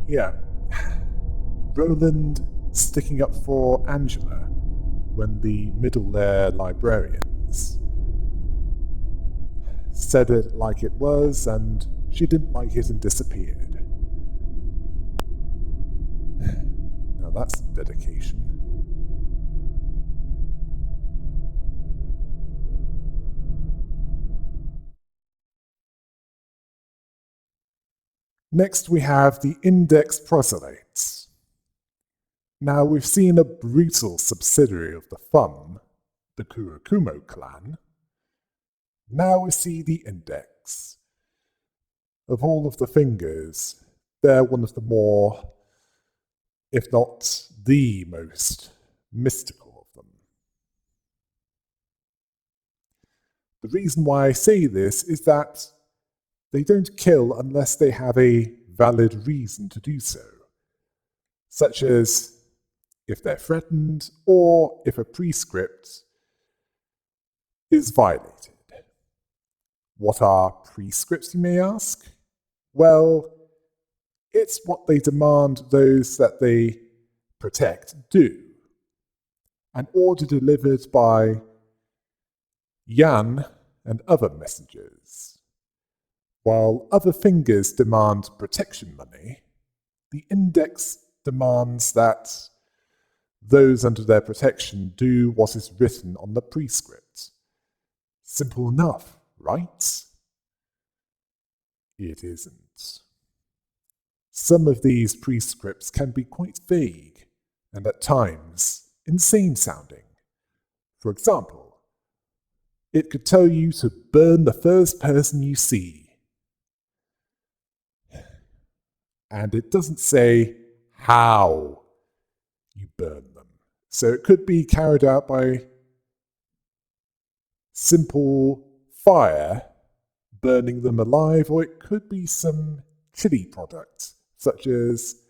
Yeah. Roland sticking up for Angela when the middle-layer librarians said it like it was, and she didn't like it and disappeared. Now that's some dedication. Next we have the Index Proselytes. Now we've seen a brutal subsidiary of the Fun, the Kurokumo clan. Now we see the Index. Of all of the fingers, they're one of the more, if not the most, mystical of them. The reason why I say this is that they don't kill unless they have a valid reason to do so, such as if they're threatened or if a prescript is violated. What are prescripts, you may ask? Well, it's what they demand those that they protect do. An order delivered by Yan and other messengers. While other fingers demand protection money, the Index demands that those under their protection do what is written on the prescript. Simple enough, right? It isn't. Some of these prescripts can be quite vague, and at times insane sounding. For example, it could tell you to burn the first person you see. And it doesn't say how you burn them. So it could be carried out by simple fire, burning them alive, or it could be some chili product, such as,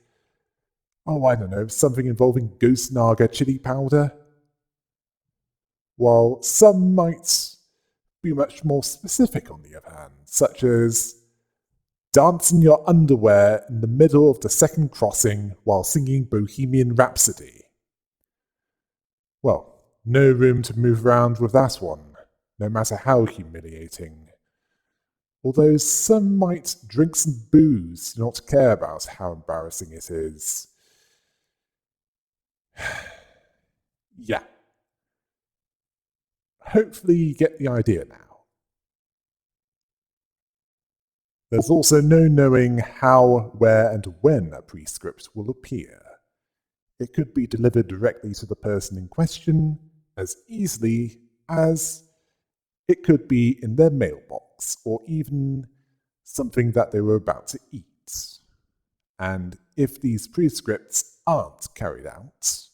I don't know, something involving ghost naga chili powder. While some might be much more specific on the other hand, such as dance in your underwear in the middle of the second crossing while singing Bohemian Rhapsody. Well, no room to move around with that one, no matter how humiliating. Although some might drink some booze to not care about how embarrassing it is. Yeah. Hopefully you get the idea now. There's also no knowing how, where, and when a prescript will appear. It could be delivered directly to the person in question as easily as it could be in their mailbox, or even something that they were about to eat. And if these prescripts aren't carried out,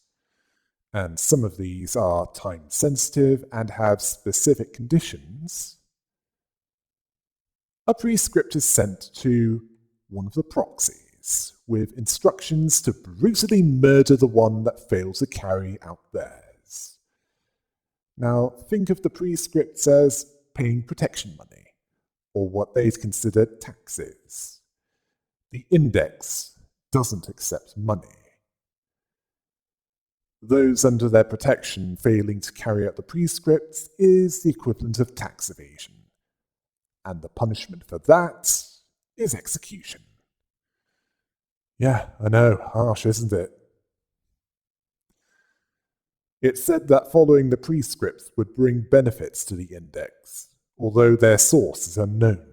and some of these are time-sensitive and have specific conditions, a prescript is sent to one of the proxies with instructions to brutally murder the one that fails to carry out theirs. Now, think of the prescripts as paying protection money, or what they'd consider taxes. The Index doesn't accept money. Those under their protection failing to carry out the prescripts is the equivalent of tax evasion, and the punishment for that is execution. Yeah, I know, harsh, isn't it? It's said that following the prescripts would bring benefits to the Index, although their source is unknown,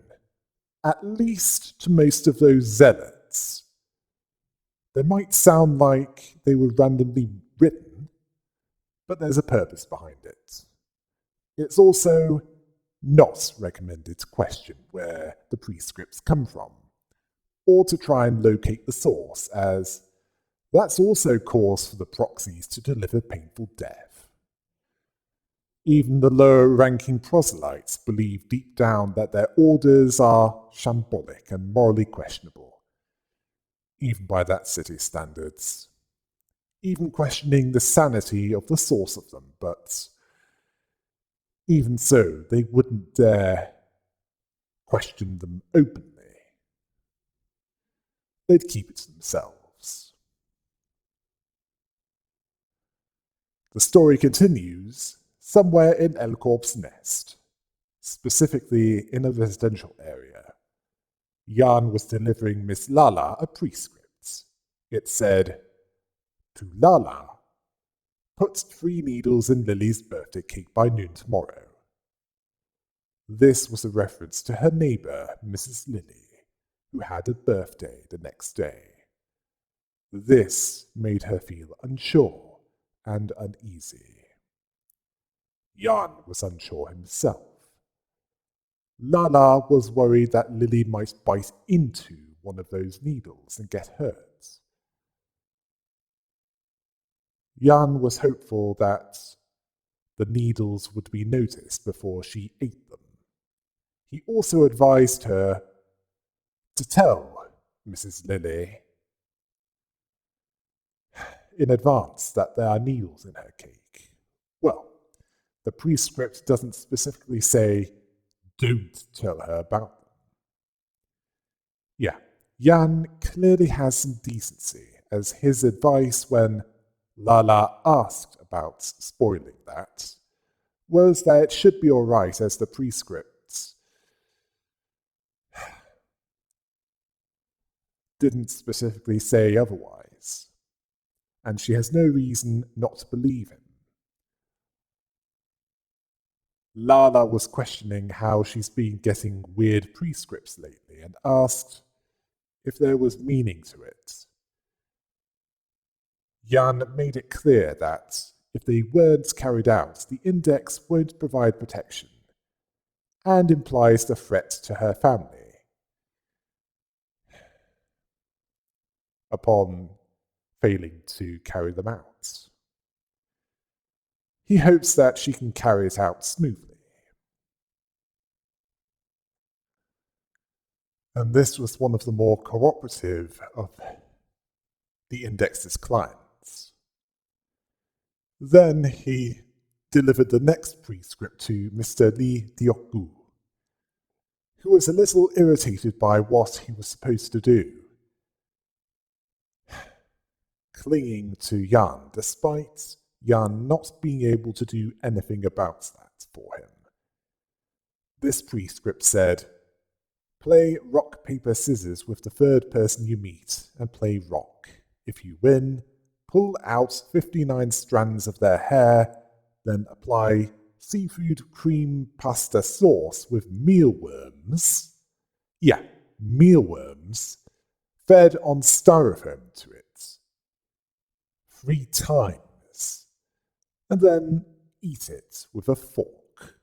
at least to most of those zealots. They might sound like they were randomly written, but there's a purpose behind it. It's also not recommended to question where the prescripts come from, or to try and locate the source, as that's also cause for the proxies to deliver painful death. Even the lower-ranking proselytes believe deep down that their orders are shambolic and morally questionable, even by that city's standards, even questioning the sanity of the source of them, but even so, they wouldn't dare question them openly. they'd keep it to themselves. The story continues somewhere in Elkorp's nest, specifically in a residential area. Jan was delivering Miss Lala a prescript. It said, "To Lala, put 3 needles in Lily's birthday cake by noon tomorrow." This was a reference to her neighbour, Mrs. Lily, who had a birthday the next day. This made her feel unsure and uneasy. Jan was unsure himself. Lala was worried that Lily might bite into one of those needles and get hurt. Jan was hopeful that the needles would be noticed before she ate them. He also advised her to tell Mrs. Lily in advance that there are needles in her cake. Well, the prescript doesn't specifically say, "Don't tell her about them." Yeah, Jan clearly has some decency, as his advice when Lala asked about spoiling that was that it should be alright, as the prescript didn't specifically say otherwise, and she has no reason not to believe him. Lala was questioning how she's been getting weird prescripts lately and asked if there was meaning to it. Jan made it clear that if they weren't carried out, the index won't provide protection, and implies the threat to her family upon failing to carry them out. He hopes that she can carry it out smoothly. And this was one of the more cooperative of the index's clients. Then he delivered the next prescript to Mr. Lee Diokgu, who was a little irritated by what he was supposed to do, clinging to Jan, despite Jan not being able to do anything about that for him. This prescript said, "Play rock, paper, scissors with the third person you meet, and play rock. If you win, pull out 59 strands of their hair, then apply seafood cream pasta sauce with mealworms," yeah, mealworms, fed on styrofoam to it 3 times, and then eat it with a fork.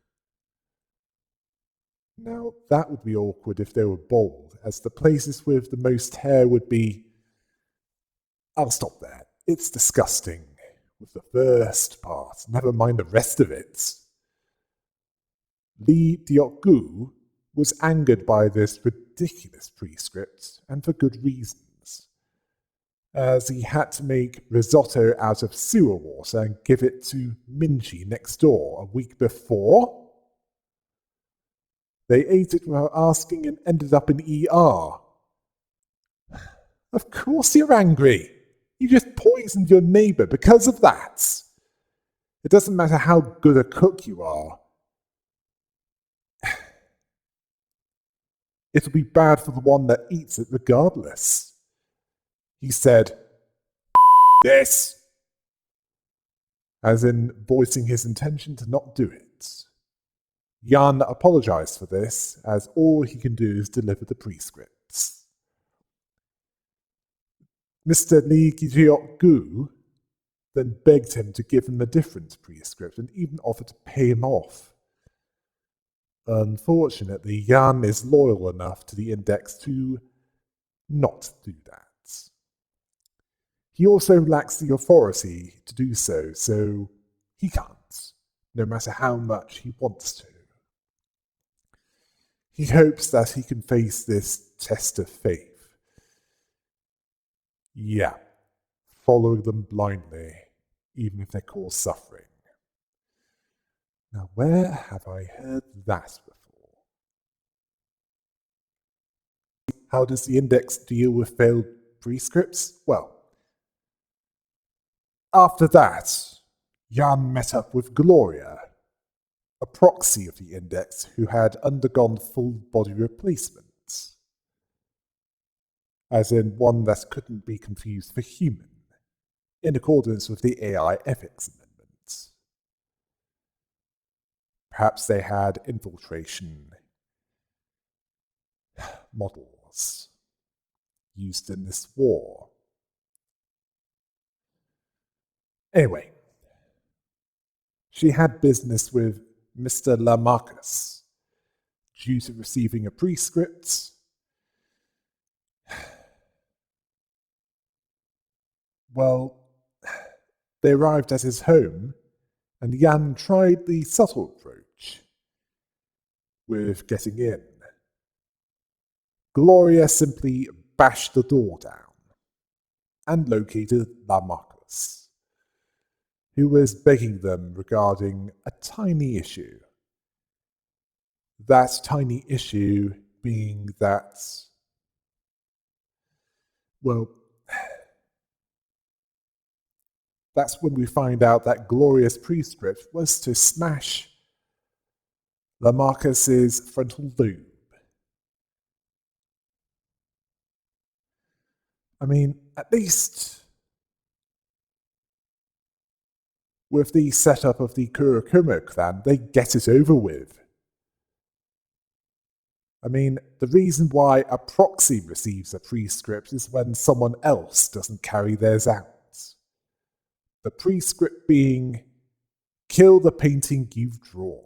Now, that would be awkward if they were bald, as the places with the most hair would be... I'll stop there. It's disgusting with the first part, never mind the rest of it. Lee Diokgu was angered by this ridiculous prescript, and for good reasons, as he had to make risotto out of sewer water and give it to Minji next door a week before. They ate it without asking and ended up in ER. Of course you're angry. You just poisoned your neighbour because of that. It doesn't matter how good a cook you are. It'll be bad for the one that eats it regardless. He said, "This," as in voicing his intention to not do it. Jan apologized for this, as all he can do is deliver the prescripts. Mr. Lee Gijiok-gu then begged him to give him a different prescript and even offered to pay him off. Unfortunately, Jan is loyal enough to the index to not do that. He also lacks the authority to do so, so he can't, no matter how much he wants to. He hopes that he can face this test of faith. Yeah, following them blindly, even if they cause suffering. Now, where have I heard that before? How does the index deal with failed prescripts? Well, after that, Jan met up with Gloria, a proxy of the Index who had undergone full body replacement, as in one that couldn't be confused for human, in accordance with the AI ethics amendment. Perhaps they had infiltration models used in this war. Anyway, she had business with Mr. Lamarcus, due to receiving a prescript. Well, they arrived at his home, and Jan tried the subtle approach with getting in. Gloria simply bashed the door down and located Lamarcus, who was begging them regarding a tiny issue. That tiny issue being that, well, that's when we find out that Gloria's prescript was to smash Lamarcus's frontal lobe. I mean, at least with the setup of the Kurokumo clan, they get it over with. I mean, the reason why a proxy receives a prescript is when someone else doesn't carry theirs out. The prescript being, kill the painting you've drawn.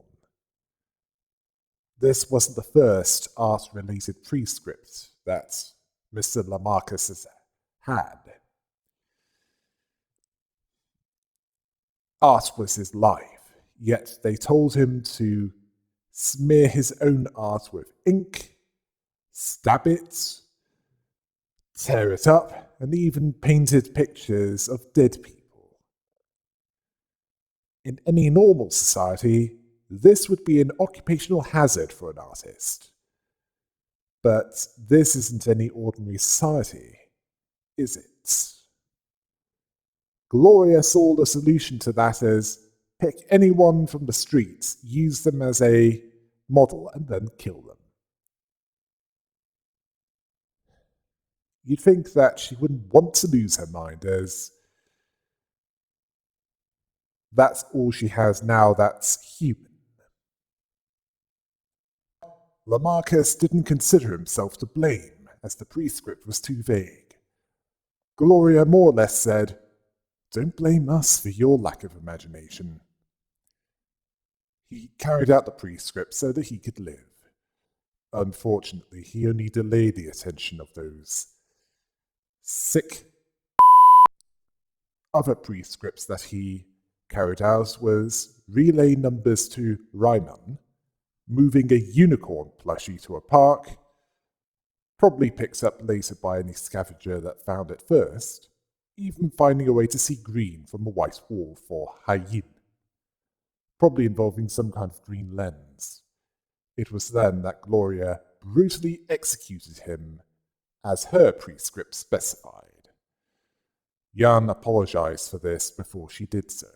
This wasn't the first art-related prescript that Mr. Lamarcus has had. Art was his life, yet they told him to smear his own art with ink, stab it, tear it up, and even painted pictures of dead people. In any normal society, this would be an occupational hazard for an artist. But this isn't any ordinary society, is it? Gloria saw the solution to that as pick anyone from the streets, use them as a model, and then kill them. You'd think that she wouldn't want to lose her mind, as that's all she has now that's human. Lamarcus didn't consider himself to blame, as the prescript was too vague. Gloria more or less said, "Don't blame us for your lack of imagination." He carried out the prescript so that he could live. Unfortunately, he only delayed the attention of those sick. Other prescripts that he carried out was relay numbers to Ruina, moving a unicorn plushie to a park, probably picked up later by any scavenger that found it first, even finding a way to see green from a white wall for Haiyin, probably involving some kind of green lens. It was then that Gloria brutally executed him as her prescript specified. Jan apologized for this before she did so.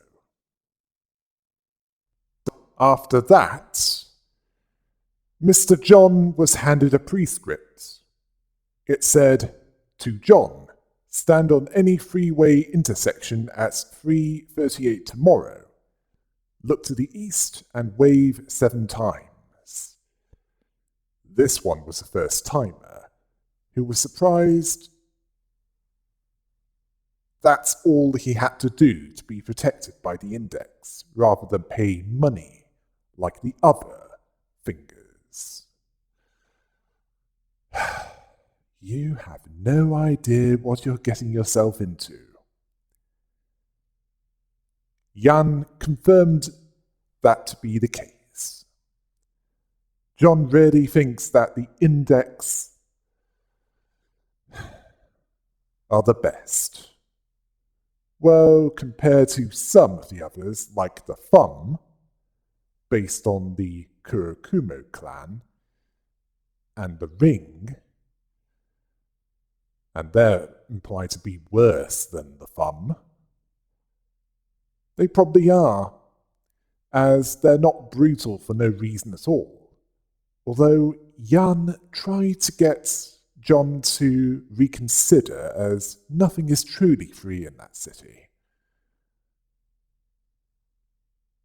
After that, Mr. John was handed a prescript. It said, "To John, stand on any freeway intersection at 3:38 tomorrow. Look to the east and wave 7 times. This one was a first-timer, who was surprised that's all he had to do to be protected by the Index, rather than pay money like the other fingers. You have no idea what you're getting yourself into. Jan confirmed that to be the case. John really thinks that the Index are the best. Well, compared to some of the others, like the Thumb, based on the Kurokumo clan, and the Ring, and they're implied to be worse than the thumb. They probably are, as they're not brutal for no reason at all, although Jan tried to get John to reconsider, as nothing is truly free in that city.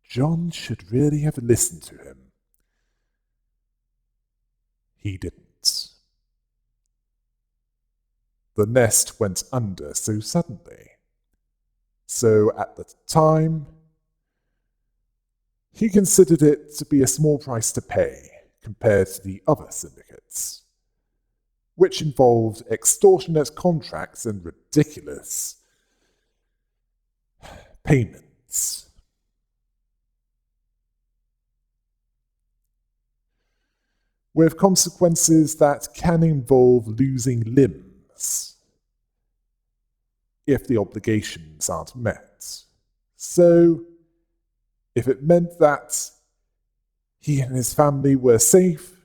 John should really have listened to him. He didn't. The nest went under so suddenly. So at the time, he considered it to be a small price to pay compared to the other syndicates, which involved extortionate contracts and ridiculous payments. With consequences that can involve losing limbs if the obligations aren't met. So, if it meant that he and his family were safe,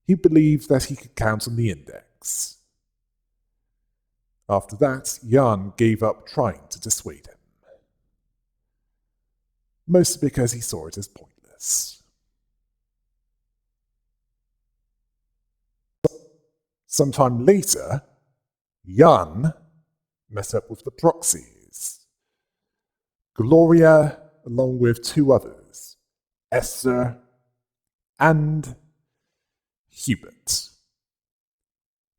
he believed that he could count on the Index. After that, Jan gave up trying to dissuade him, mostly because he saw it as pointless. Sometime later, Jan met up with the proxies. Gloria, along with two others, Esther and Hubert.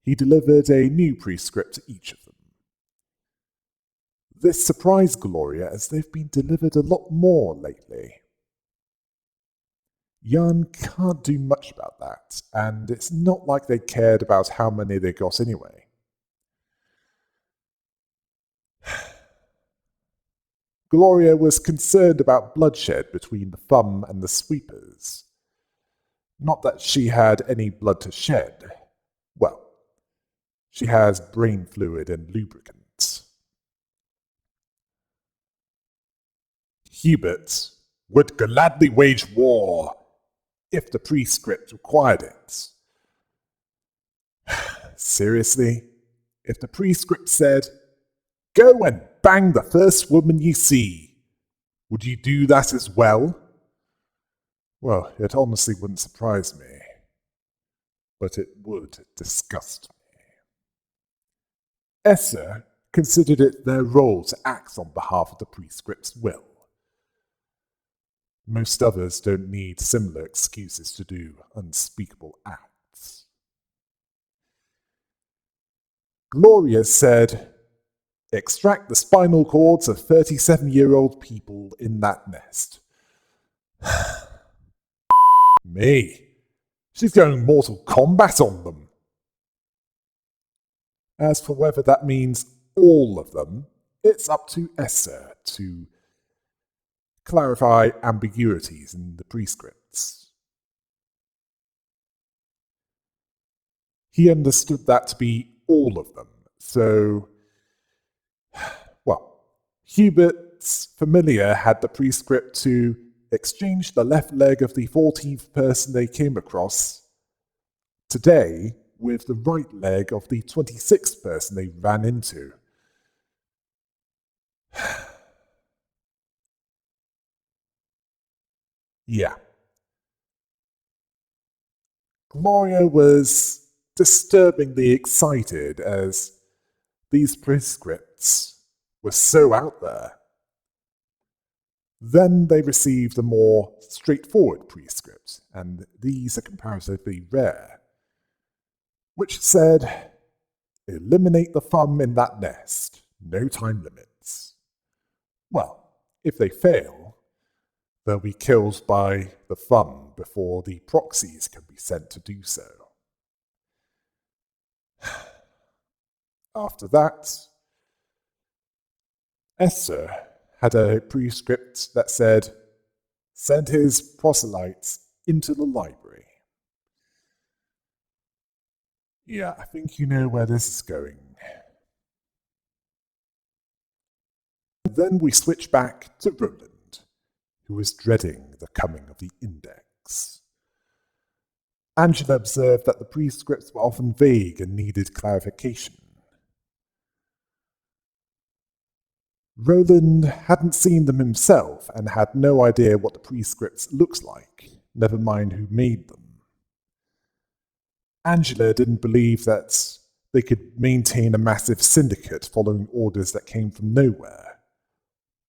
He delivered a new prescript to each of them. This surprised Gloria, as they've been delivered a lot more lately. Jan can't do much about that, and it's not like they cared about how many they got anyway. Gloria was concerned about bloodshed between the thumb and the sweepers. Not that she had any blood to shed. Well, she has brain fluid and lubricant. Hubert would gladly wage war if the prescript required it. Seriously? If the prescript said, "Go and bang the first woman you see," would you do that as well? Well, it honestly wouldn't surprise me, but it would disgust me. Esser considered it their role to act on behalf of the prescript's will. Most others don't need similar excuses to do unspeakable acts. Gloria said, "Extract the spinal cords of 37-year-old people in that nest." Me. She's going Mortal Kombat on them. As for whether that means all of them, it's up to Esser to clarify ambiguities in the prescripts. He understood that to be all of them, so, well, Hubert's familiar had the prescript to exchange the left leg of the 14th person they came across today with the right leg of the 26th person they ran into. Yeah. Gloria was disturbingly excited as these prescripts were so out there. Then they received a more straightforward prescript, and these are comparatively rare, which said, "Eliminate the thumb in that nest, no time limits." Well, if they fail, they'll be killed by the thumb before the proxies can be sent to do so. After that, Esther had a prescript that said, "Send his proselytes into the library." Yeah, I think you know where this is going. Then we switch back to Roland, who was dreading the coming of the Index. Angela observed that the prescripts were often vague and needed clarification. Roland hadn't seen them himself and had no idea what the prescripts looked like, never mind who made them. Angela didn't believe that they could maintain a massive syndicate following orders that came from nowhere.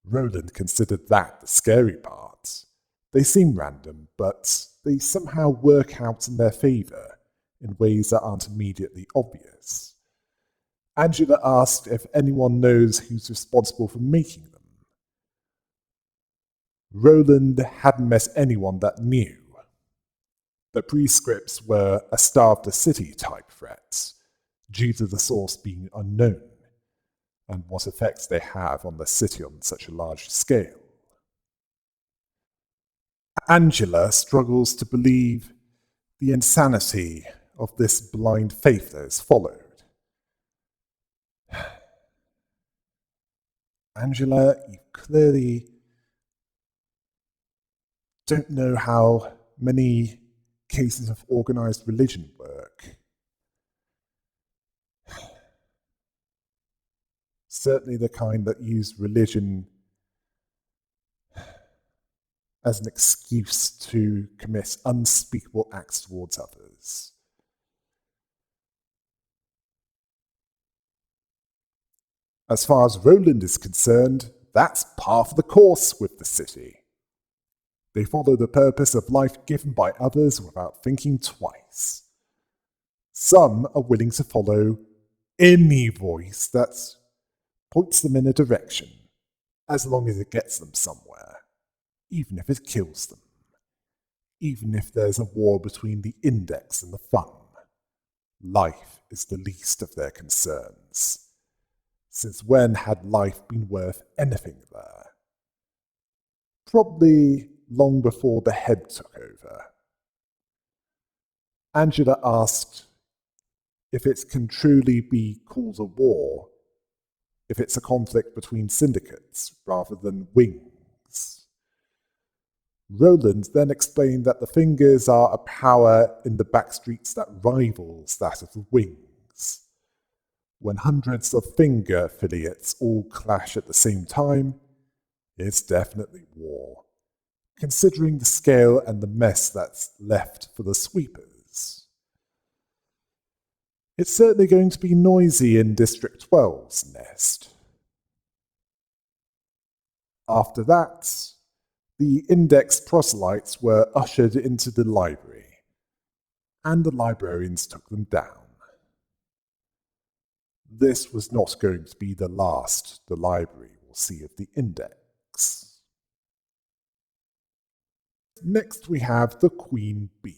Roland considered that the scary part. They seem random, but they somehow work out in their favour in ways that aren't immediately obvious. Angela asked if anyone knows who's responsible for making them. Roland hadn't met anyone that knew. The prescripts were a starve-the-city type threat, due to the source being unknown, and what effects they have on the city on such a large scale. Angela struggles to believe the insanity of this blind faith that has followed. Angela, you clearly don't know how many cases of organized religion work. Certainly the kind that use religion as an excuse to commit unspeakable acts towards others. As far as Roland is concerned, that's par for the course with the city. They follow the purpose of life given by others without thinking twice. Some are willing to follow any voice that points them in a direction, as long as it gets them somewhere, even if it kills them, even if there's a war between the Index and the Fun. Life is the least of their concerns. Since when had life been worth anything there? Probably long before the head took over. Angela asked if it can truly be called a war, if it's a conflict between syndicates rather than wings. Roland then explained that the Fingers are a power in the backstreets that rivals that of the Wings. When hundreds of Finger affiliates all clash at the same time, it's definitely war, considering the scale and the mess that's left for the sweepers. It's certainly going to be noisy in District 12's nest. After that, the Index Proselytes were ushered into the library, and the librarians took them down. This was not going to be the last the library will see of the Index. Next we have the Queen Bee.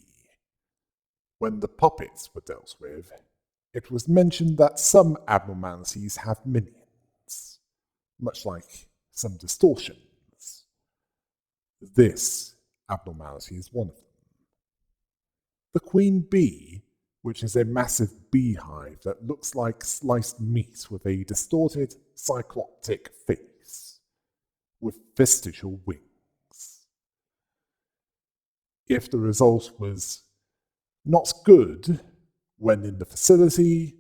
When the puppets were dealt with, it was mentioned that some abnormalities have minions, much like some distortions. This abnormality is one of them. The Queen Bee, which is a massive beehive that looks like sliced meat with a distorted, cycloptic face, with vestigial wings. If the result was not good, when in the facility,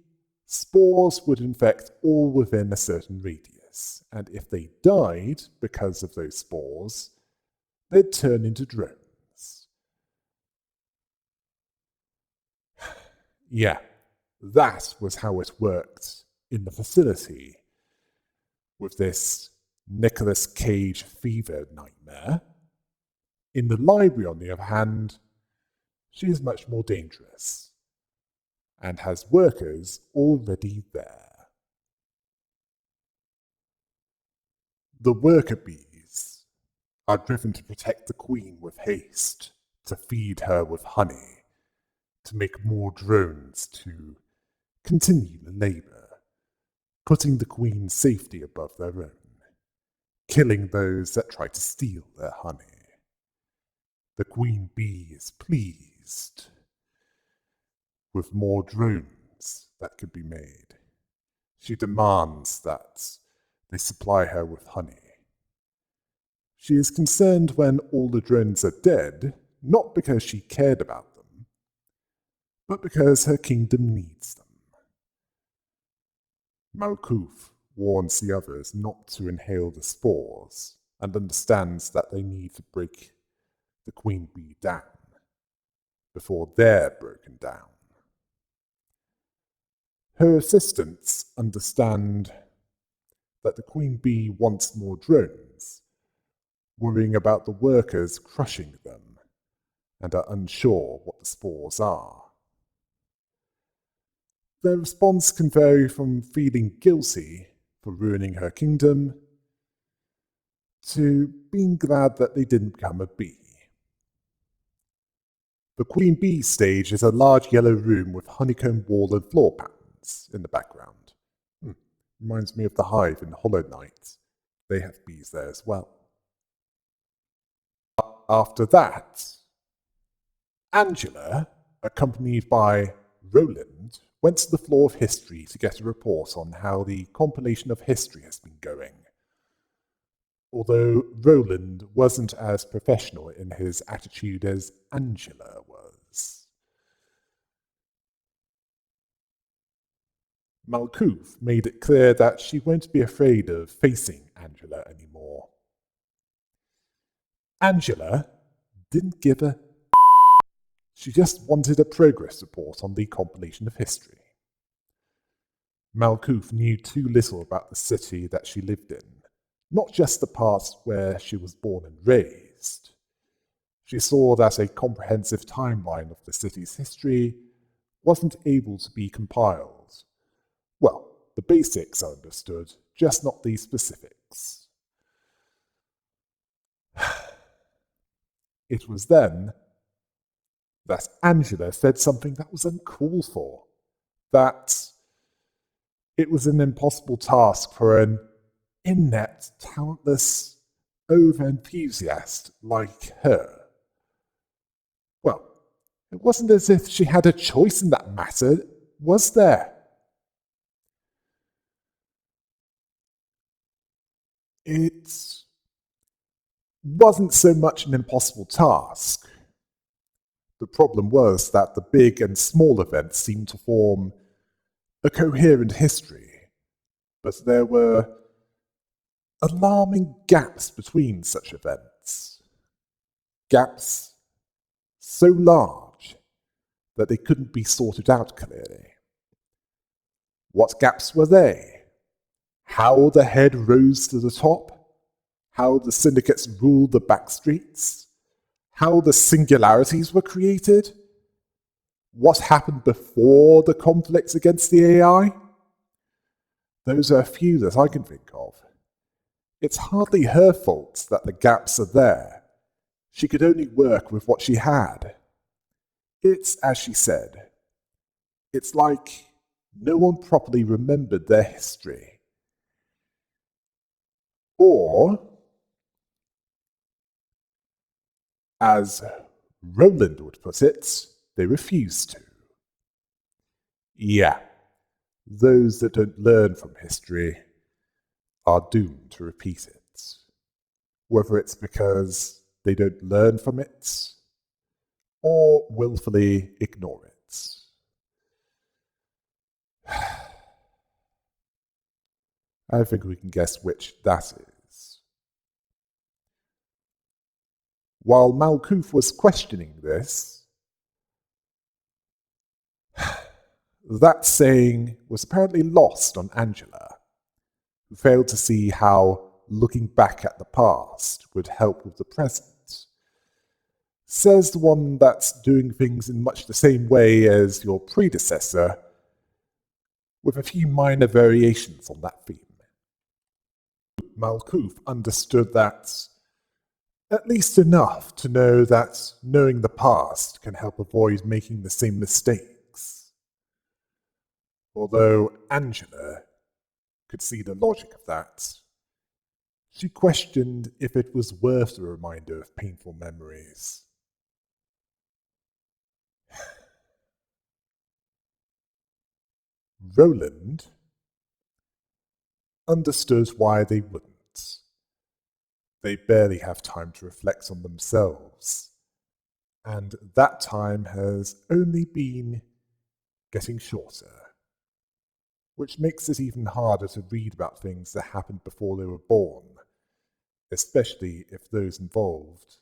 spores would infect all within a certain radius, and if they died because of those spores, they'd turn into drones. Yeah, that was how it worked in the facility, with this Nicolas Cage fever nightmare. In the library, on the other hand, she is much more dangerous, and has workers already there. The worker bees are driven to protect the queen with haste, to feed her with honey, to make more drones to continue the labor, putting the queen's safety above their own, killing those that try to steal their honey. The queen bee is pleased with more drones that could be made. She demands that they supply her with honey. She is concerned when all the drones are dead, not because she cared about them, but because her kingdom needs them. Malkuth warns the others not to inhale the spores and understands that they need to break the queen bee down before they're broken down. Her assistants understand that the queen bee wants more drones, worrying about the workers crushing them, and are unsure what the spores are. Their response can vary from feeling guilty for ruining her kingdom to being glad that they didn't become a bee. The queen bee stage is a large yellow room with honeycomb wall and floor patterns in the background. Reminds me of the hive in Hollow Knight. They have bees there as well. After that, Angela, accompanied by Roland, went to the floor of history to get a report on how the compilation of history has been going. Although Roland wasn't as professional in his attitude as Angela was. Malkuth made it clear that she won't be afraid of facing Angela anymore. Angela didn't give a She just wanted a progress report on the compilation of history. Malkuth knew too little about the city that she lived in, not just the parts where she was born and raised. She saw that a comprehensive timeline of the city's history wasn't able to be compiled. Well, the basics are understood, just not the specifics. It was then that Angela said something that was uncalled for, that it was an impossible task for an inept, talentless, over-enthusiast like her. Well, it wasn't as if she had a choice in that matter, was there? It wasn't so much an impossible task. The problem was that the big and small events seemed to form a coherent history, but there were alarming gaps between such events. Gaps so large that they couldn't be sorted out clearly. What gaps were they? How the head rose to the top? How the syndicates ruled the back streets? How the singularities were created? What happened before the conflicts against the AI? Those are a few that I can think of. It's hardly her fault that the gaps are there. She could only work with what she had. It's as she said. It's like no one properly remembered their history. Or, as Roland would put it, they refuse to. Yeah, those that don't learn from history are doomed to repeat it. Whether it's because they don't learn from it or willfully ignore it. I think we can guess which that is. While Malkuth was questioning this, that saying was apparently lost on Angela, who failed to see how looking back at the past would help with the present. Says the one that's doing things in much the same way as your predecessor, with a few minor variations on that theme. Malkuth understood that at least enough to know that knowing the past can help avoid making the same mistakes. Although Angela could see the logic of that, she questioned if it was worth the reminder of painful memories. Roland understood why they wouldn't. They barely have time to reflect on themselves, and that time has only been getting shorter, which makes it even harder to read about things that happened before they were born, especially if those involved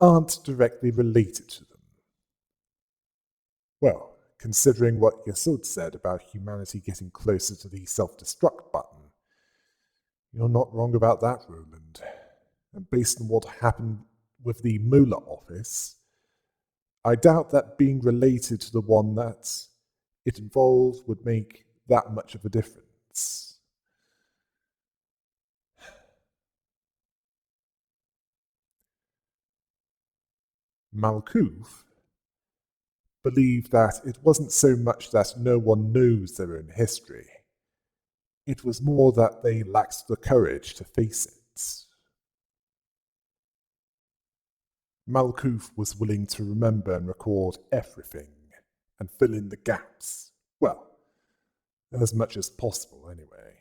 aren't directly related to them. Well, considering what Yasud said about humanity getting closer to the self-destruct button, you're not wrong about that, Roland. And based on what happened with the Mola office, I doubt that being related to the one that it involved would make that much of a difference. Malkuth believed that it wasn't so much that no one knows their own history. It was more that they lacked the courage to face it. Malkuth was willing to remember and record everything and fill in the gaps. Well, as much as possible anyway.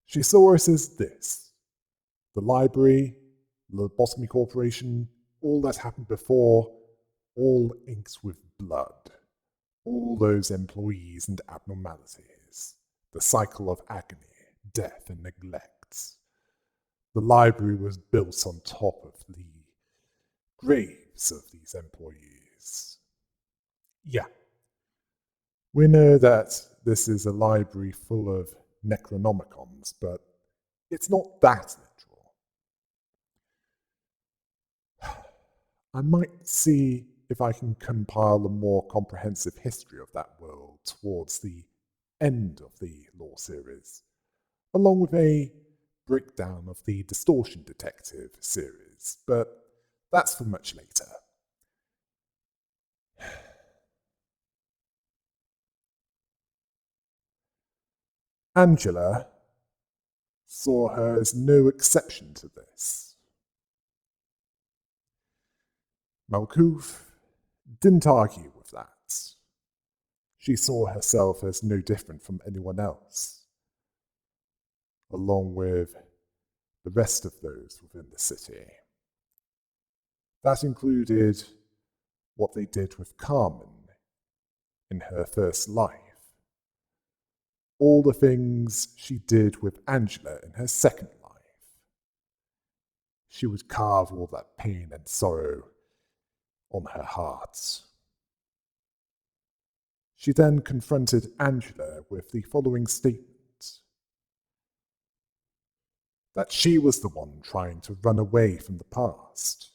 She saw it as this: the library, the Lobotomy Corporation, all that happened before, all inked with blood. All those employees and abnormalities. The cycle of agony, death, and neglect. The library was built on top of the graves of these employees. Yeah. We know that this is a library full of Necronomicons, but it's not that literal. I might see if I can compile a more comprehensive history of that world towards the end of the Law series, along with a breakdown of the Distortion Detective series, but that's for much later. Angela saw her as no exception to this. Malkuth didn't argue with that. She saw herself as no different from anyone else, along with the rest of those within the city. That included what they did with Carmen in her first life, all the things she did with Angela in her second life. She would carve all that pain and sorrow on her heart. She then confronted Angela with the following statement: that she was the one trying to run away from the past.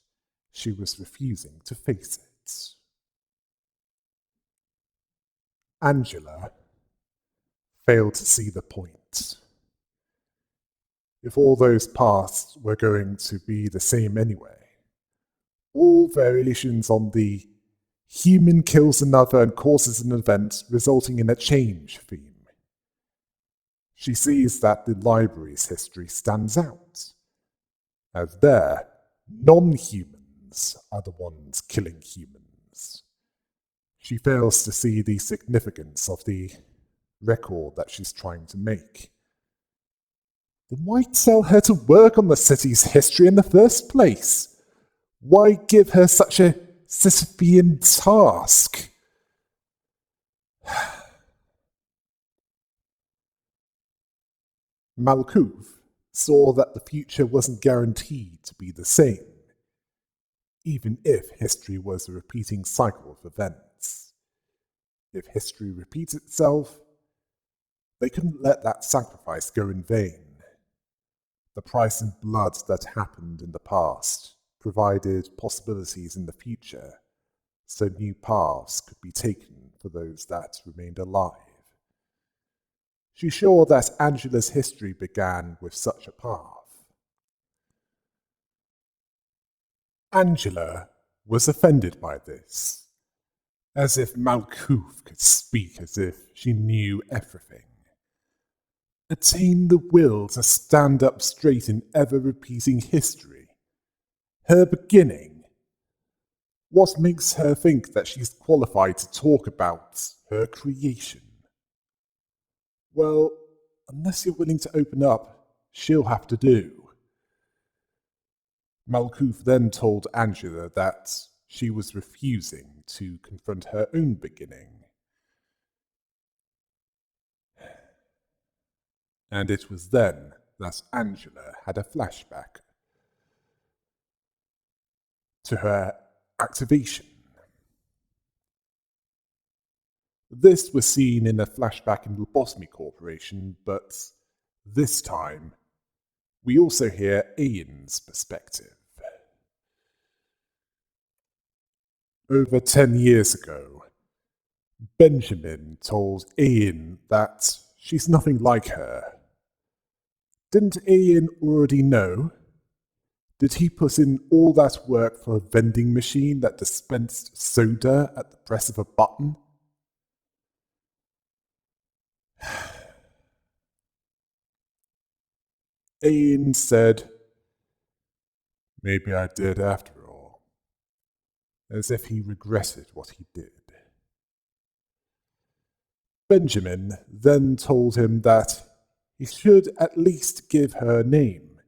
She was refusing to face it. Angela failed to see the point. If all those pasts were going to be the same anyway, all variations on the human kills another and causes an event resulting in a change theme, she sees that the library's history stands out, as there, non-humans are the ones killing humans. She fails to see the significance of the record that she's trying to make. Then why tell her to work on the city's history in the first place? Why give her such a Sisyphean task? Malkuth saw that the future wasn't guaranteed to be the same, even if history was a repeating cycle of events. If history repeats itself, they couldn't let that sacrifice go in vain. The price in blood that happened in the past provided possibilities in the future, so new paths could be taken for those that remained alive. She's sure that Angela's history began with such a path. Angela was offended by this, as if Malkuth could speak as if she knew everything. Attain the will to stand up straight in ever-repeating history. Her beginning. What makes her think that she's qualified to talk about her creation? Well, unless you're willing to open up, she'll have to do. Malkuth then told Angela that she was refusing to confront her own beginning. And it was then that Angela had a flashback to her activation. This was seen in a flashback in Lobotomy Corporation, but this time we also hear Ian's perspective. Over 10 years ago, Benjamin told Ian that she's nothing like her. Didn't Ian already know? Did he put in all that work for a vending machine that dispensed soda at the press of a button? Ian said, "Maybe I did after all," as if he regretted what he did. Benjamin then told him that he should at least give her a name.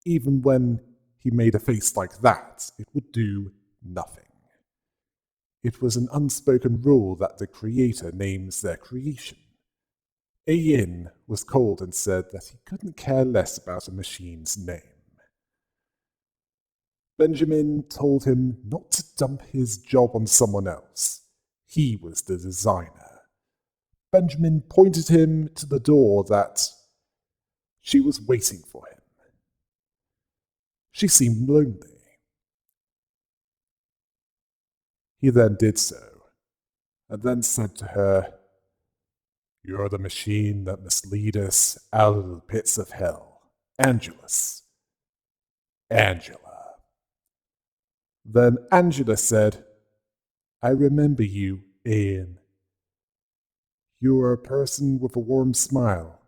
Even when he made a face like that, it would do nothing. It was an unspoken rule that the creator names their creation. Ian was cold and said that he couldn't care less about a machine's name. Benjamin told him not to dump his job on someone else. He was the designer. Benjamin pointed him to the door that she was waiting for him. She seemed lonely. He then did so, and then said to her, "You're the machine that must lead us out of the pits of hell. Angelus." Angela. Then Angela said, "I remember you, Ian. You are a person with a warm smile."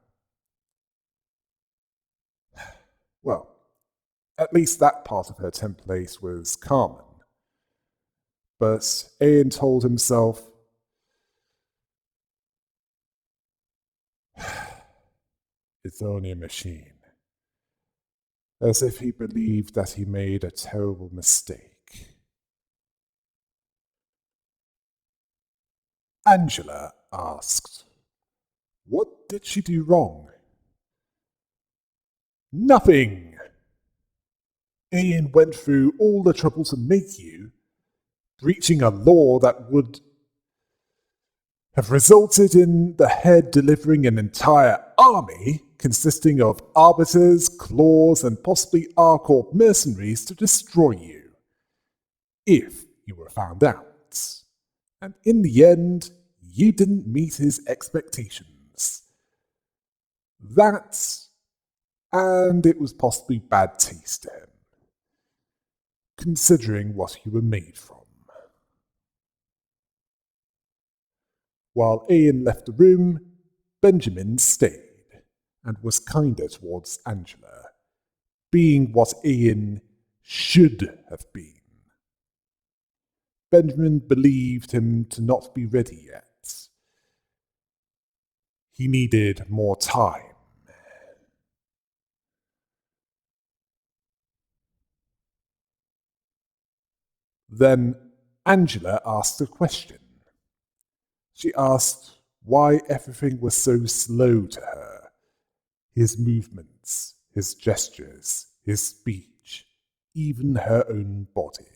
Well, at least that part of her template was Carmen. But Ian told himself, "It's only a machine," as if he believed that he made a terrible mistake. Angela asked, "What did she do wrong?" "Nothing. Ian went through all the trouble to make you, breaching a law that would have resulted in the head delivering an entire army consisting of arbiters, claws, and possibly R-Corp mercenaries to destroy you, if you were found out. And in the end, you didn't meet his expectations. That, and it was possibly bad taste to him, considering what you were made from." While Ian left the room, Benjamin stayed and was kinder towards Angela, being what Ian should have been. Benjamin believed him to not be ready yet. He needed more time. Then Angela asked a question. She asked why everything was so slow to her. His movements, his gestures, his speech, even her own body.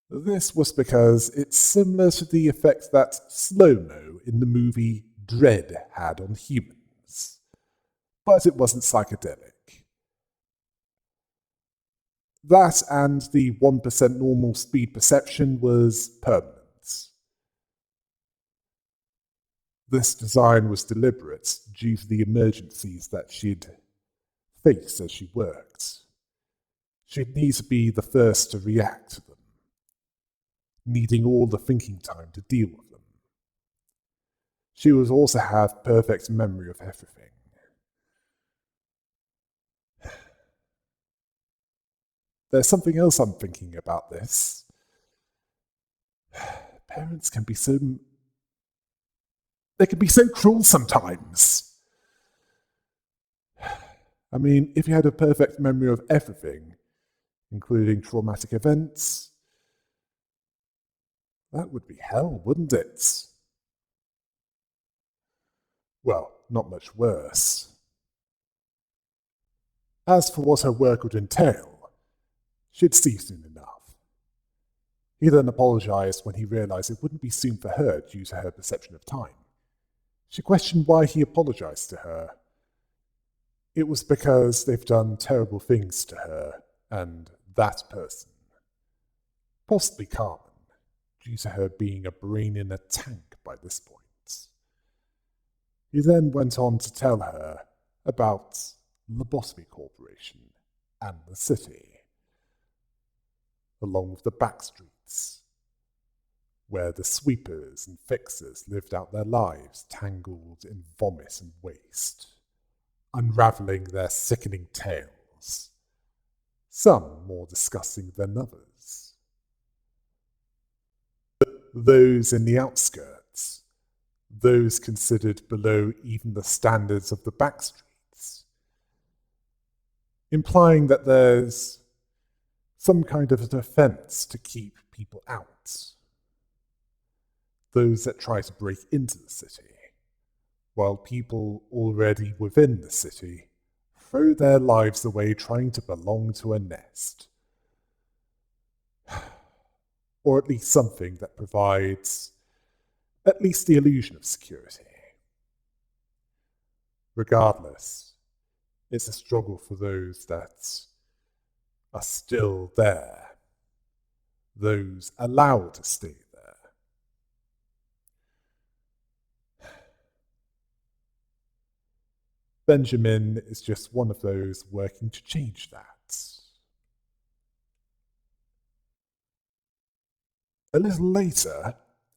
This was because it's similar to the effect that slow-mo in the movie Dread had on humans. But it wasn't psychedelic. That and the 1% normal speed perception was permanent. This design was deliberate due to the emergencies that she'd face as she worked. She'd need to be the first to react to them, needing all the thinking time to deal with them. She would also have perfect memory of everything. There's something else I'm thinking about this. Parents can be so... They can be so cruel sometimes. I mean, if you had a perfect memory of everything, including traumatic events. That would be hell, wouldn't it? Well, not much worse. As for what her work would entail, she'd see soon enough. He then apologized when he realized it wouldn't be soon for her due to her perception of time. She questioned why he apologized to her. It was because they've done terrible things to her and that person. Possibly Carmen, due to her being a brain in a tank by this point. He then went on to tell her about Lobotomy Corporation and the city, along with the back streets, where the sweepers and fixers lived out their lives tangled in vomit and waste, unravelling their sickening tales, some more disgusting than others. Those in the outskirts, those considered below even the standards of the back streets, implying that there's some kind of an offence to keep people out. Those that try to break into the city, while people already within the city throw their lives away trying to belong to a nest. Or at least something that provides at least the illusion of security. Regardless, it's a struggle for those that are still there, those allowed to stay there. Benjamin is just one of those working to change that. A little later,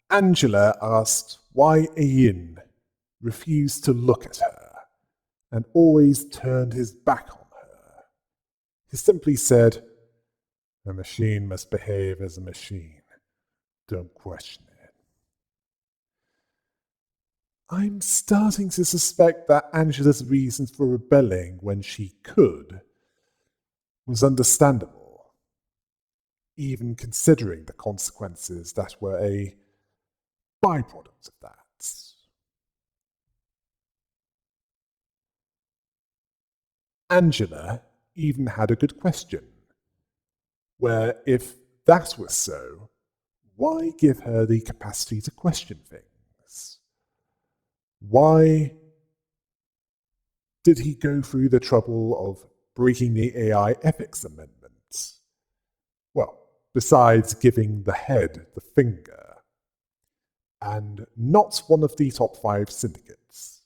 Angela asked why Ian refused to look at her and always turned his back on her. He simply said, "A machine must behave as a machine. Don't question it." I'm starting to suspect that Angela's reasons for rebelling when she could was understandable, even considering the consequences that were a byproduct of that. Angela even had a good question, where if that was so, why give her the capacity to question things? Why did he go through the trouble of breaking the AI ethics amendment? Well, besides giving the head the finger, and not one of the top 5 syndicates.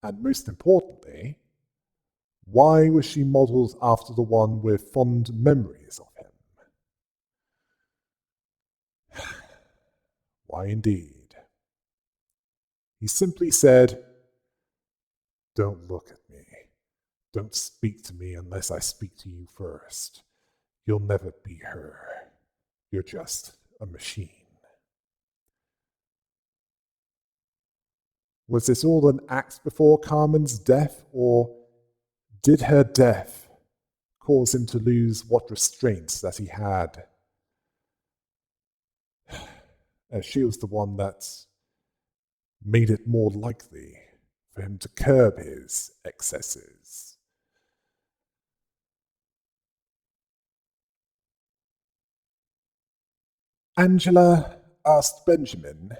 And most importantly, why was she modelled after the one with fond memories of him? Why indeed? He simply said, "Don't look at me. Don't speak to me unless I speak to you first. You'll never be her. You're just a machine." Was this all an act before Carmen's death, or did her death cause him to lose what restraints that he had? As she was the one that made it more likely for him to curb his excesses. Angela asked Benjamin,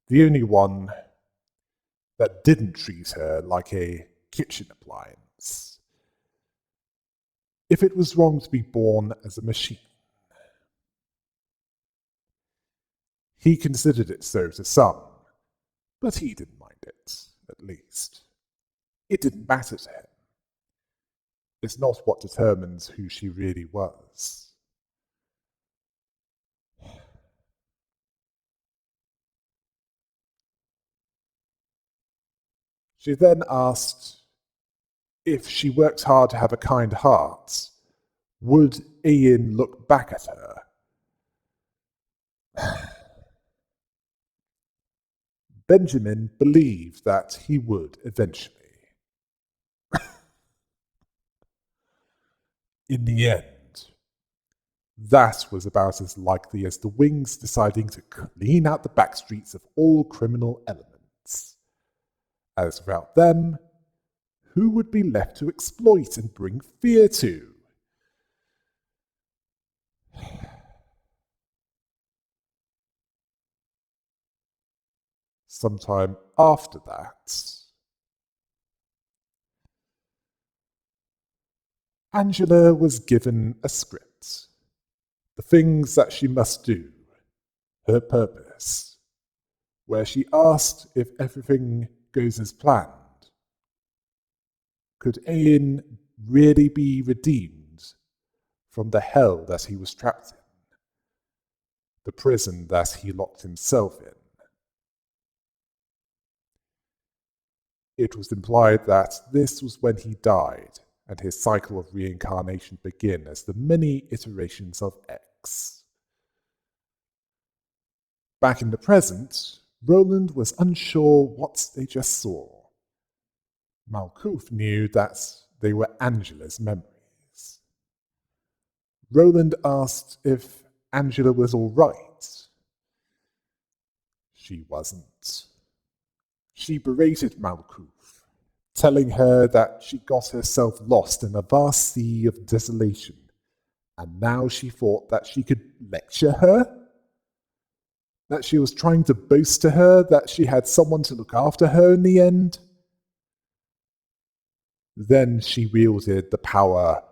the only one that didn't treat her like a kitchen appliance, if it was wrong to be born as a machine. He considered it so to some, but he didn't mind it, at least. It didn't matter to him. It's not what determines who she really was. She then asked if she worked hard to have a kind heart, would Ian look back at her? Benjamin believed that he would eventually. In the end, that was about as likely as the Wings deciding to clean out the back streets of all criminal elements. As without them, who would be left to exploit and bring fear to? Sometime after that, Angela was given a script, the things that she must do, her purpose, where she asked if everything goes as planned. Could Ian really be redeemed from the hell that he was trapped in, the prison that he locked himself in? It was implied that this was when he died, and his cycle of reincarnation began as the many iterations of X. Back in the present, Roland was unsure what they just saw. Malkuth knew that they were Angela's memories. Roland asked if Angela was all right. She wasn't. She berated Malkuth, telling her that she got herself lost in a vast sea of desolation, and now she thought that she could lecture her? That she was trying to boast to her that she had someone to look after her in the end? Then she wielded the power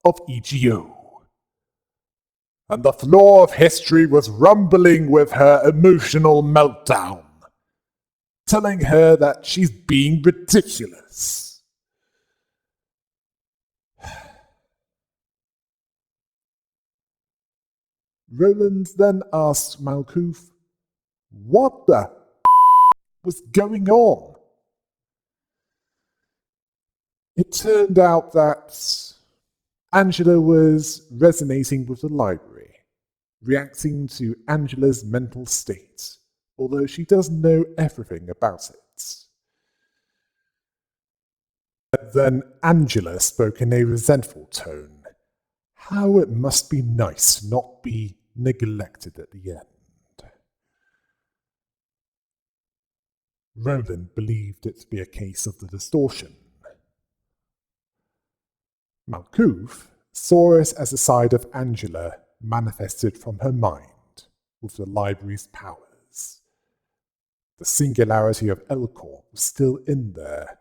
of EGO, and the floor of history was rumbling with her emotional meltdown, telling her that she's being ridiculous. Roland then asked Malkuth what the was going on. It turned out that Angela was resonating with the library, reacting to Angela's mental state, although she doesn't know everything about it. Then Angela spoke in a resentful tone. How it must be nice to not be neglected at the end. Roland believed it to be a case of the distortion. Malkuth saw it as a side of Angela manifested from her mind with the library's powers. The singularity of Elcor was still in there,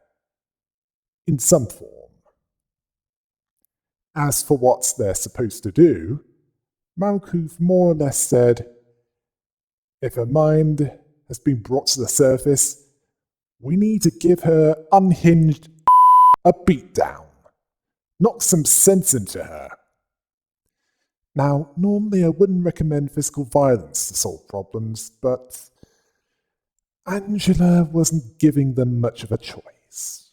in some form. As for what they're supposed to do, Malkuth more or less said, if her mind has been brought to the surface, we need to give her unhinged a beatdown. Knock some sense into her. Now, normally I wouldn't recommend physical violence to solve problems, but Angela wasn't giving them much of a choice.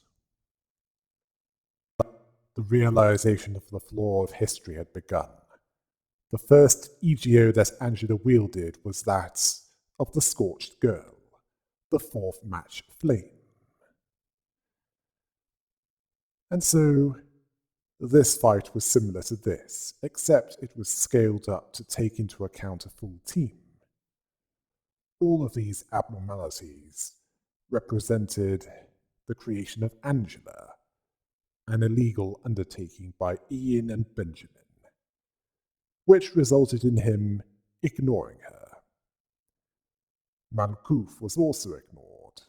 The realization of the flaw of history had begun. The first EGO that Angela wielded was that of the Scorched Girl, the fourth match flame. And so, this fight was similar to this, except it was scaled up to take into account a full team. All of these abnormalities represented the creation of Angela, an illegal undertaking by Ian and Benjamin, which resulted in him ignoring her. Malkuth was also ignored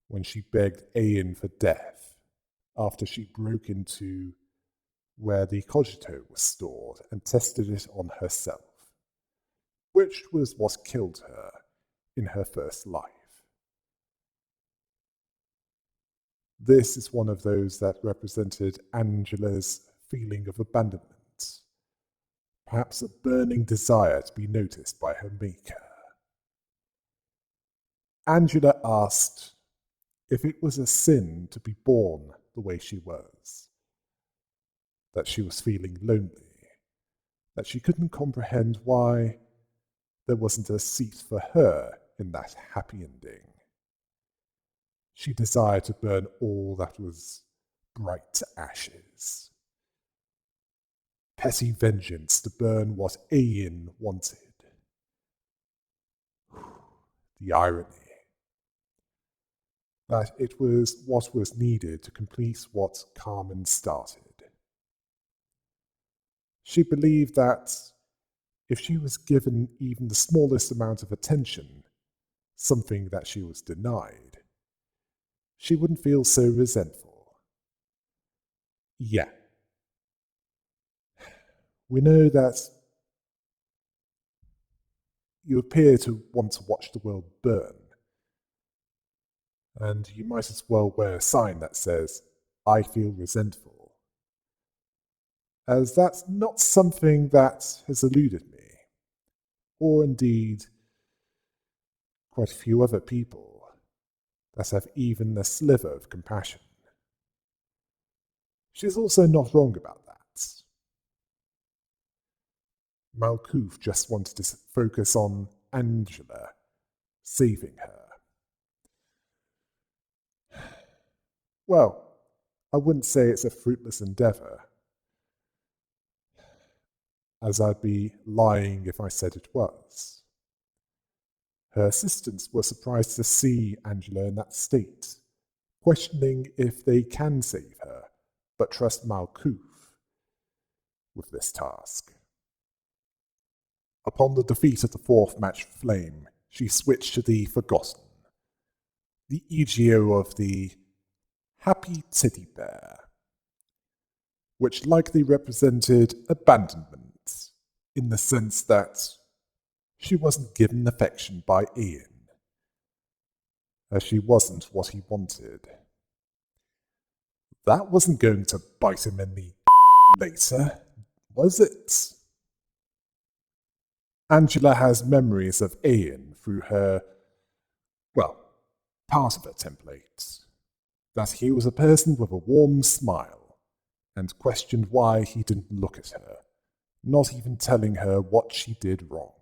when she begged Ian for death after she broke into where the cogito was stored and tested it on herself, which was what killed her in her first life. This is one of those that represented Angela's feeling of abandonment, perhaps a burning desire to be noticed by her maker. Angela asked if it was a sin to be born the way she was, that she was feeling lonely, that she couldn't comprehend why there wasn't a seat for her in that happy ending. She desired to burn all that was bright to ashes. petty vengeance to burn what Ian wanted. The irony. That it was what was needed to complete what Carmen started. She believed that if she was given even the smallest amount of attention, something that she was denied, she wouldn't feel so resentful. Yeah. We know that you appear to want to watch the world burn, and you might as well wear a sign that says, "I feel resentful," as that's not something that has eluded me, or indeed quite a few other people that have even a sliver of compassion. She's also not wrong about that. Malkouf just wanted to focus on Angela, saving her. Well, I wouldn't say it's a fruitless endeavour, as I'd be lying if I said it was. Her assistants were surprised to see Angela in that state, questioning if they can save her, but trust Malkouf with this task. Upon the defeat of the fourth match flame, she switched to the Forgotten, the EGO of the Happy Teddy Bear, which likely represented abandonment, in the sense that she wasn't given affection by Ian, as she wasn't what he wanted. That wasn't going to bite him in the later, was it? Angela has memories of Ian through her, well, part of her template, that he was a person with a warm smile, and questioned why he didn't look at her, not even telling her what she did wrong.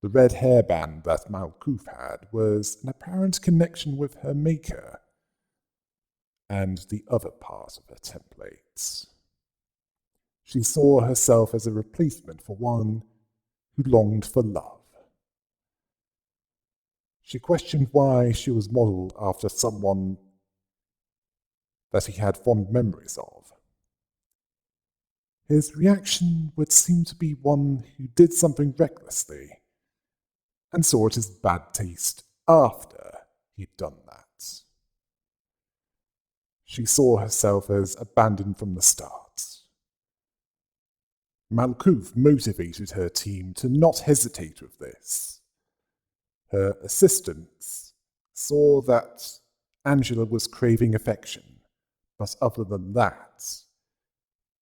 The red hairband that Malkouf had was an apparent connection with her maker, and the other part of her templates. She saw herself as a replacement for one who longed for love. She questioned why she was modelled after someone that he had fond memories of. His reaction would seem to be one who did something recklessly, and saw it as bad taste after he'd done that. She saw herself as abandoned from the start. Malkouf motivated her team to not hesitate with this. Her assistants saw that Angela was craving affection, but other than that,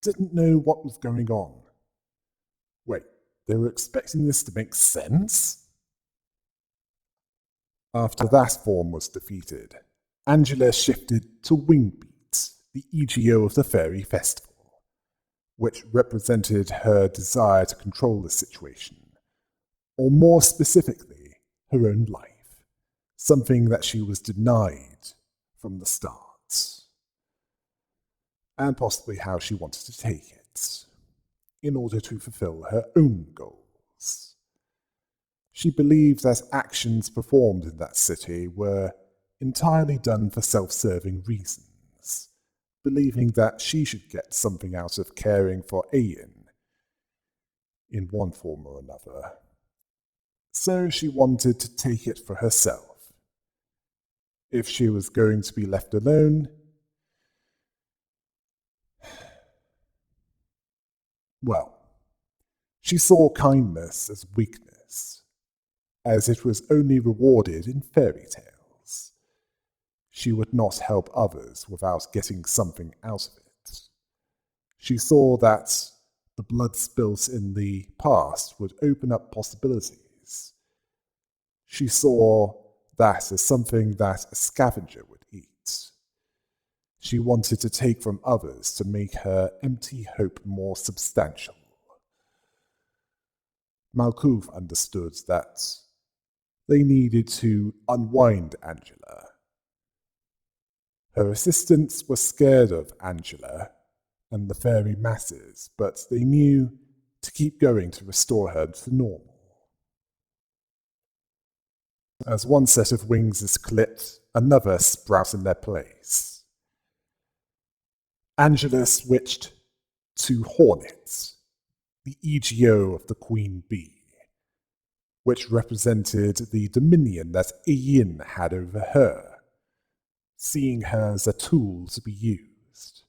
didn't know what was going on. Wait, they were expecting this to make sense? After that form was defeated, Angela shifted to Wingbeat, the EGO of the Fairy Festival, which represented her desire to control the situation, or more specifically, her own life, something that she was denied from the start, and possibly how she wanted to take it, in order to fulfill her own goals. She believed that actions performed in that city were entirely done for self-serving reasons, believing that she should get something out of caring for Ian in one form or another. So she wanted to take it for herself. If she was going to be left alone, well, she saw kindness as weakness, as it was only rewarded in fairy tales. She would not help others without getting something out of it. She saw that the blood spilt in the past would open up possibilities. She saw that as something that a scavenger would eat. She wanted to take from others to make her empty hope more substantial. Malkouf understood that they needed to unwind Angela. Her assistants were scared of Angela and the fairy masses, but they knew to keep going to restore her to normal. As one set of wings is clipped, another sprouts in their place. Angela switched to Hornet, the EGO of the Queen Bee, which represented the dominion that Ian had over her, seeing her as a tool to be used.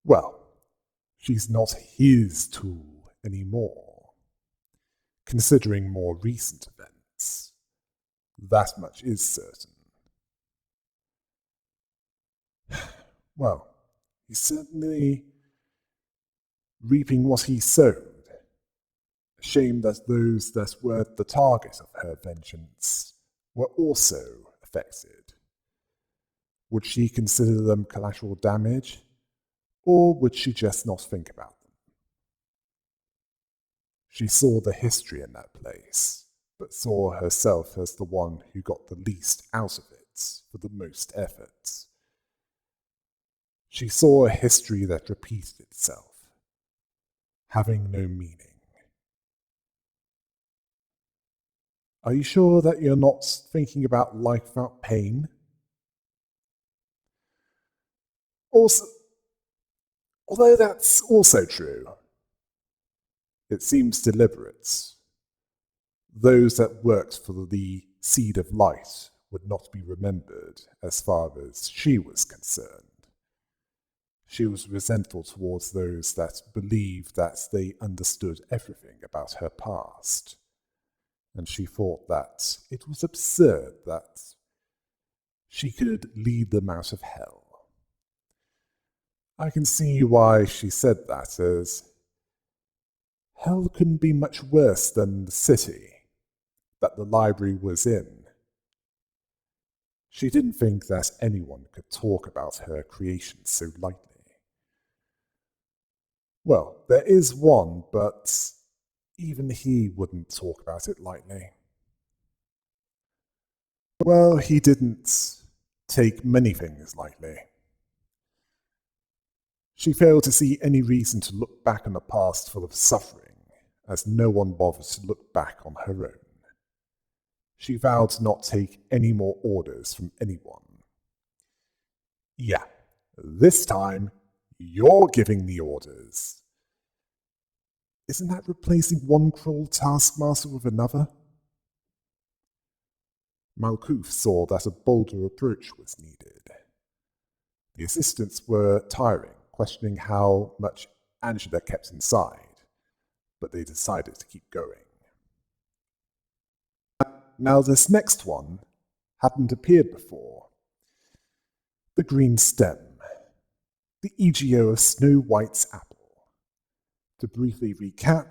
Well, she's not his tool anymore, considering more recent events. That much is certain. Well, he's certainly reaping what he sowed. A shame that those that were the target of her vengeance were also affected. Would she consider them collateral damage, or would she just not think about them? She saw the history in that place, but saw herself as the one who got the least out of it for the most effort. She saw a history that repeated itself, having no meaning. Are you sure that you're not thinking about life without pain? Also, although that's also true, it seems deliberate. Those that worked for the seed of light would not be remembered as far as she was concerned. She was resentful towards those that believed that they understood everything about her past, and she thought that it was absurd that she could lead them out of hell. I can see why she said that, as hell couldn't be much worse than the city that the library was in. She didn't think that anyone could talk about her creation so lightly. Well, there is one, but even he wouldn't talk about it lightly. Well, he didn't take many things lightly. She failed to see any reason to look back on a past full of suffering, as no one bothered to look back on her own. She vowed to not take any more orders from anyone. Yeah, this time, you're giving the orders. Isn't that replacing one cruel taskmaster with another? Malkuth saw that a bolder approach was needed. The assistants were tiring, questioning how much Angela kept inside, but they decided to keep going. Now this next one hadn't appeared before. The green stem, the EGO of Snow White's apple. To briefly recap,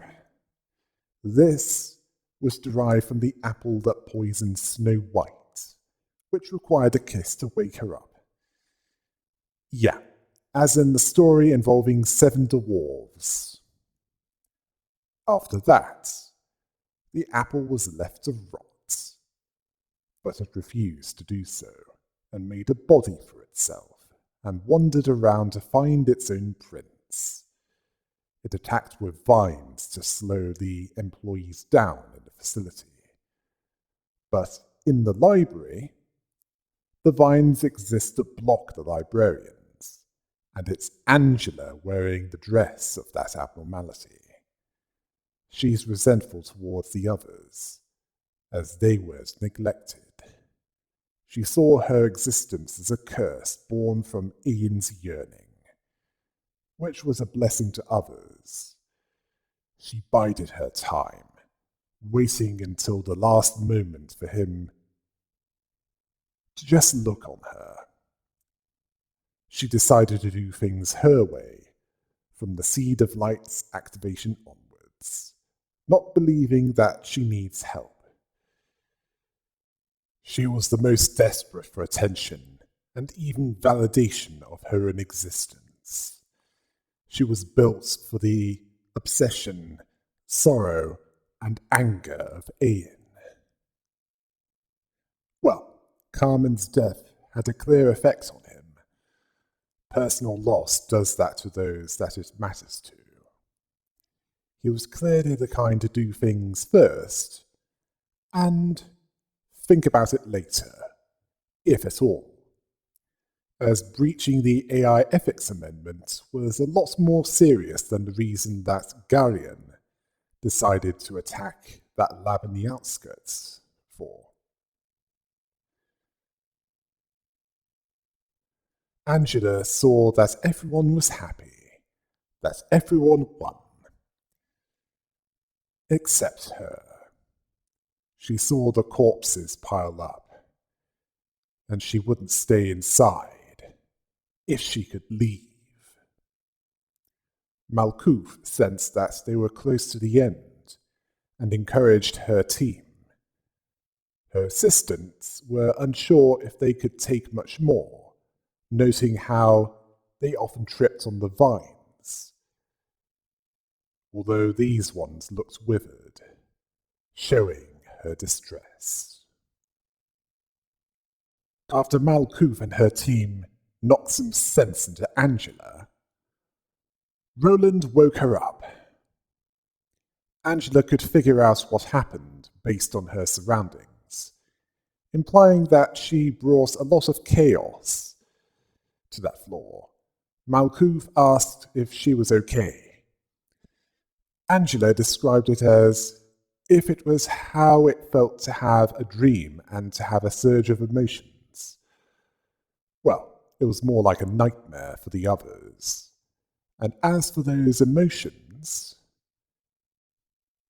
this was derived from the apple that poisoned Snow White, which required a kiss to wake her up. Yeah, as in the story involving 7 dwarves. After that, the apple was left to rot, but it refused to do so, and made a body for itself, and wandered around to find its own prince. It attacked with vines to slow the employees down in the facility. But in the library, the vines exist to block the librarians, and it's Angela wearing the dress of that abnormality. She's resentful towards the others, as they were neglected. She saw her existence as a curse born from Ian's yearning, which was a blessing to others. She bided her time, waiting until the last moment for him to just look on her. She decided to do things her way, from the Seed of Light's activation onwards, not believing that she needs help. She was the most desperate for attention and even validation of her own existence. She was built for the obsession, sorrow, and anger of Ian. Well, Carmen's death had a clear effect on him, Personal loss does that to those that it matters to. He was clearly the kind to do things first, and think about it later, if at all. As breaching the AI ethics amendment was a lot more serious than the reason that Garion decided to attack that lab in the outskirts for. Angela saw that everyone was happy, that everyone won. Except her. She saw the corpses pile up, and she wouldn't stay inside if she could leave. Malkuth sensed that they were close to the end and encouraged her team. Her assistants were unsure if they could take much more, noting how they often tripped on the vines, although these ones looked withered, showing her distress. After Malkuth and her team knocked some sense into Angela, Roland woke her up. Angela could figure out what happened based on her surroundings, implying that she brought a lot of chaos to that floor. Malkuth asked if she was okay. Angela described it as if it was how it felt to have a dream and to have a surge of emotions. Well, it was more like a nightmare for the others. And as for those emotions,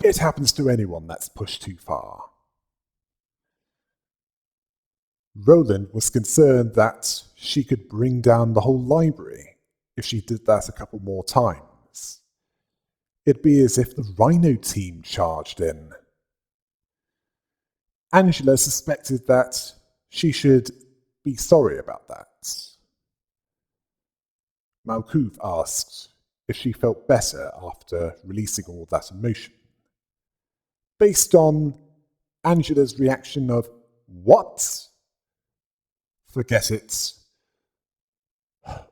it happens to anyone that's pushed too far. Roland was concerned that she could bring down the whole library if she did that a couple more times. It'd be as if the Rhino team charged in. Angela suspected that she should be sorry about that. Malkuth asked if she felt better after releasing all that emotion. Based on Angela's reaction of, "What? Forget it.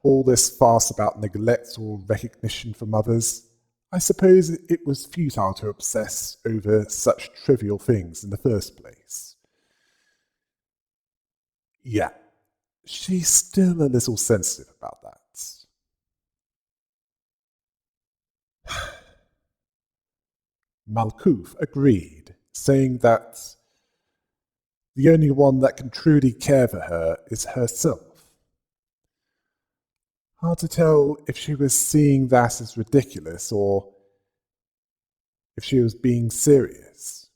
All this farce about neglect or recognition from others, I suppose it was futile to obsess over such trivial things in the first place." Yeah, she's still a little sensitive about that. Malkuth agreed, saying that the only one that can truly care for her is herself. Hard to tell if she was seeing that as ridiculous or if she was being serious.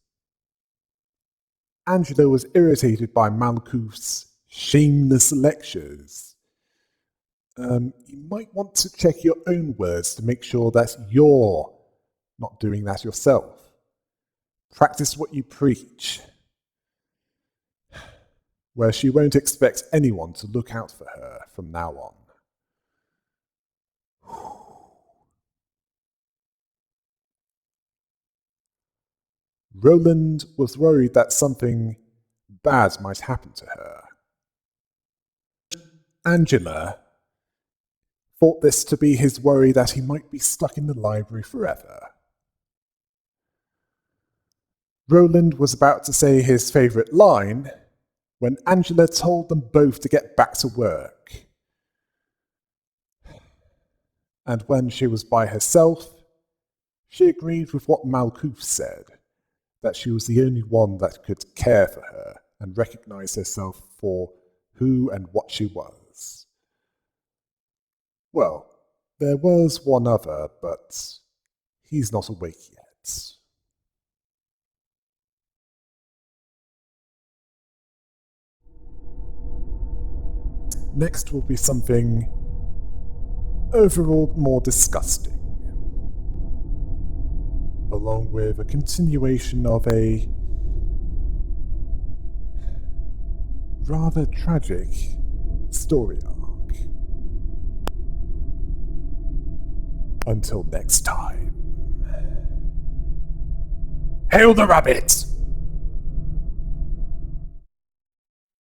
Angela was irritated by Malkuth's shameless lectures. You might want to check your own words to make sure that you're not doing that yourself. Practice what you preach. Where she won't expect anyone to look out for her from now on. Roland was worried that something bad might happen to her. Angela thought this to be his worry that he might be stuck in the library forever. Roland was about to say his favourite line when Angela told them both to get back to work. And when she was by herself, she agreed with what Malkuth said, that she was the only one that could care for her and recognize herself for who and what she was. Well, there was one other, but he's not awake yet. Next will be something overall more disgusting, along with a continuation of a rather tragic story arc. Until next time. Hail the rabbit!